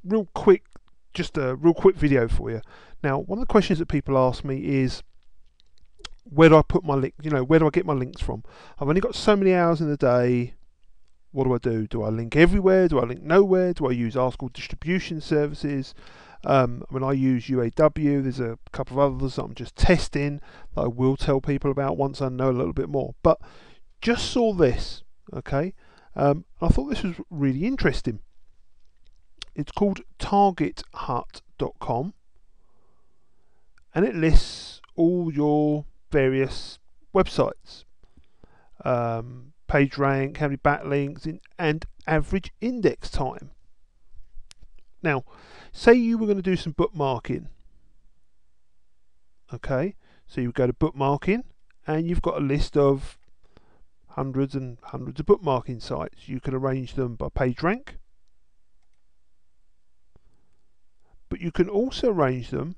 real quick, just a real quick video for you. Now, one of the questions that people ask me is, where do I put my link? Where do I get my links from? I've only got so many hours in the day. What do I do? Do I link everywhere? Do I link nowhere? Do I use article distribution services? I use UAW. There's a couple of others that I'm just testing that I will tell people about once I know a little bit more. But just saw this, okay? I thought this was really interesting. It's called targethut.com, and it lists all your various websites, PageRank, how many backlinks, and average index time. Now, say you were going to do some bookmarking, okay? So you would go to bookmarking, and you've got a list of hundreds and hundreds of bookmarking sites. You can arrange them by PageRank, but you can also arrange them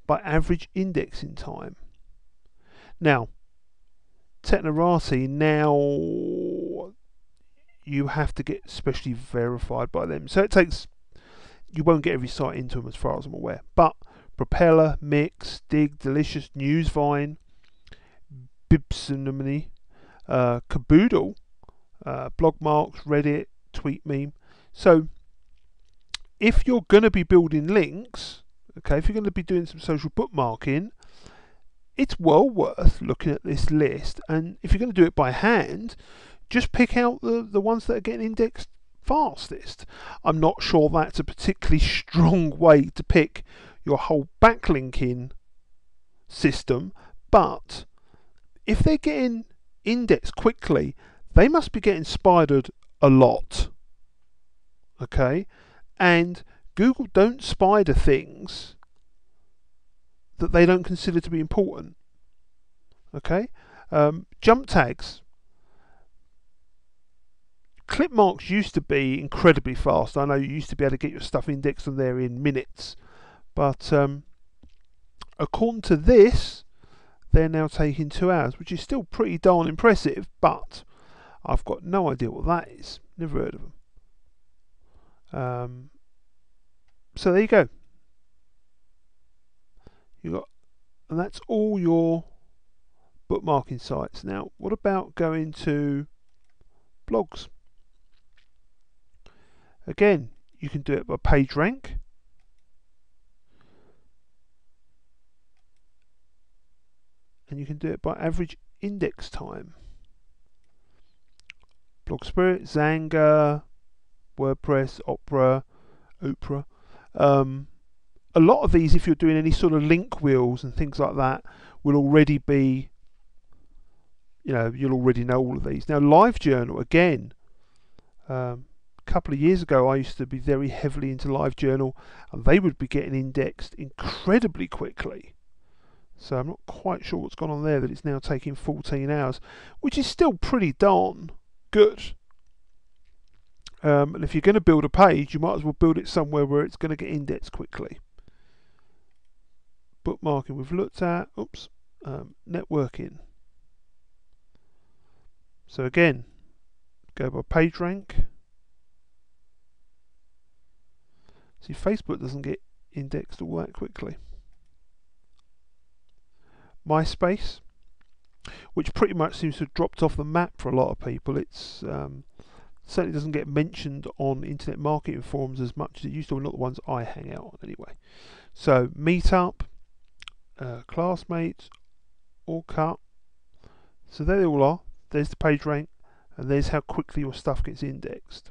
by average indexing time. Now, Technorati, you have to get specially verified by them. So you won't get every site into them as far as I'm aware. But Propeller, Mix, Dig, Delicious, Newsvine, Bibsonomy, Caboodle, Blogmarks, Reddit, TweetMeme. So if you're going to be building links, okay, if you're going to be doing some social bookmarking, it's well worth looking at this list. And if you're going to do it by hand, just pick out the ones that are getting indexed fastest. I'm not sure that's a particularly strong way to pick your whole backlinking system, but if they're getting indexed quickly, they must be getting spidered a lot, okay? And Google don't spider things that they don't consider to be important, okay? Jump tags. Clip marks used to be incredibly fast. I know you used to be able to get your stuff indexed on there in minutes, but according to this, they're now taking 2 hours, which is still pretty darn impressive, but I've got no idea what that is. Never heard of them. So there you go. And that's all your bookmarking sites. Now, what about going to blogs? Again, you can do it by PageRank. And you can do it by average index time. BlogSpirit, Xanga, WordPress, Opera. A lot of these, if you're doing any sort of link wheels and things like that, will already be, you'll already know all of these. Now, LiveJournal, again, a couple of years ago, I used to be very heavily into LiveJournal, and they would be getting indexed incredibly quickly. So I'm not quite sure what's gone on there, that it's now taking 14 hours, which is still pretty darn good. And if you're going to build a page, you might as well build it somewhere where it's going to get indexed quickly. Bookmarking we've looked at. Oops. Networking. So again, go by PageRank. See, Facebook doesn't get indexed all that quickly. MySpace, which pretty much seems to have dropped off the map for a lot of people. It's certainly doesn't get mentioned on internet marketing forums as much as it used to, not the ones I hang out on anyway. So Meetup, Classmates, Allcut. So there they all are. There's the PageRank, and there's how quickly your stuff gets indexed.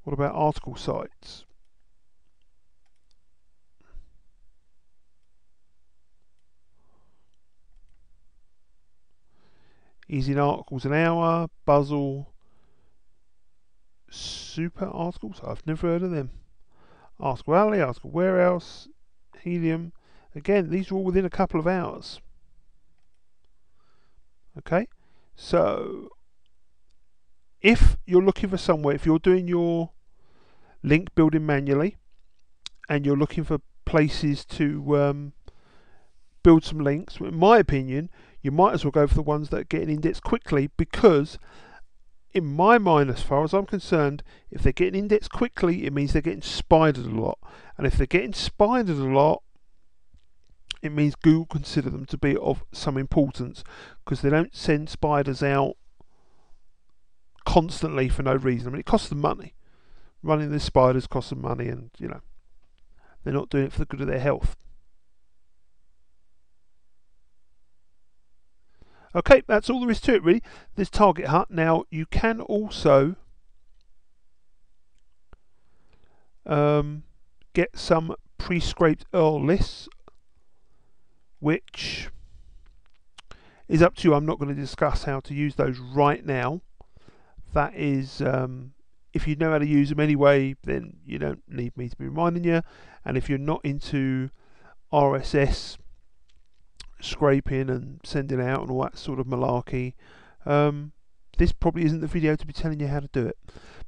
What about article sites? Easy Articles an Hour, Buzzle, Super Articles. I've never heard of them. Article Alley, Article Warehouse, Helium. Again, these are all within a couple of hours. Okay, so if you're looking for somewhere, if you're doing your link building manually and you're looking for places to build some links, in my opinion, you might as well go for the ones that are getting indexed quickly, because in my mind, as far as I'm concerned, if they're getting indexed quickly, it means they're getting spidered a lot. And if they're getting spidered a lot, it means Google consider them to be of some importance, because they don't send spiders out constantly for no reason. I mean, it costs them money. Running the spiders costs them money, and you know, they're not doing it for the good of their health. Okay, that's all there is to it really. This Target Hut. Now you can also get some pre-scraped URL lists, which is up to you. I'm not going to discuss how to use those right now. That is, if you know how to use them anyway, then you don't need me to be reminding you. And if you're not into RSS scraping and sending out and all that sort of malarkey, this probably isn't the video to be telling you how to do it.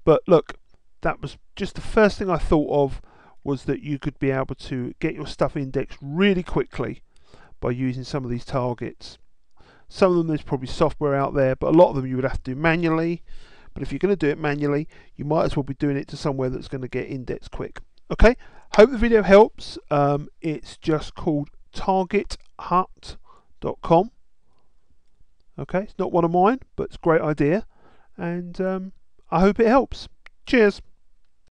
But look, that was just the first thing I thought of, was that you could be able to get your stuff indexed really quickly by using some of these targets. Some of them there's probably software out there, but a lot of them you would have to do manually. But if you're going to do it manually, you might as well be doing it to somewhere that's going to get indexed quick. Okay, hope the video helps. It's just called targethut.com. Okay, it's not one of mine, but it's a great idea, and I hope it helps. Cheers.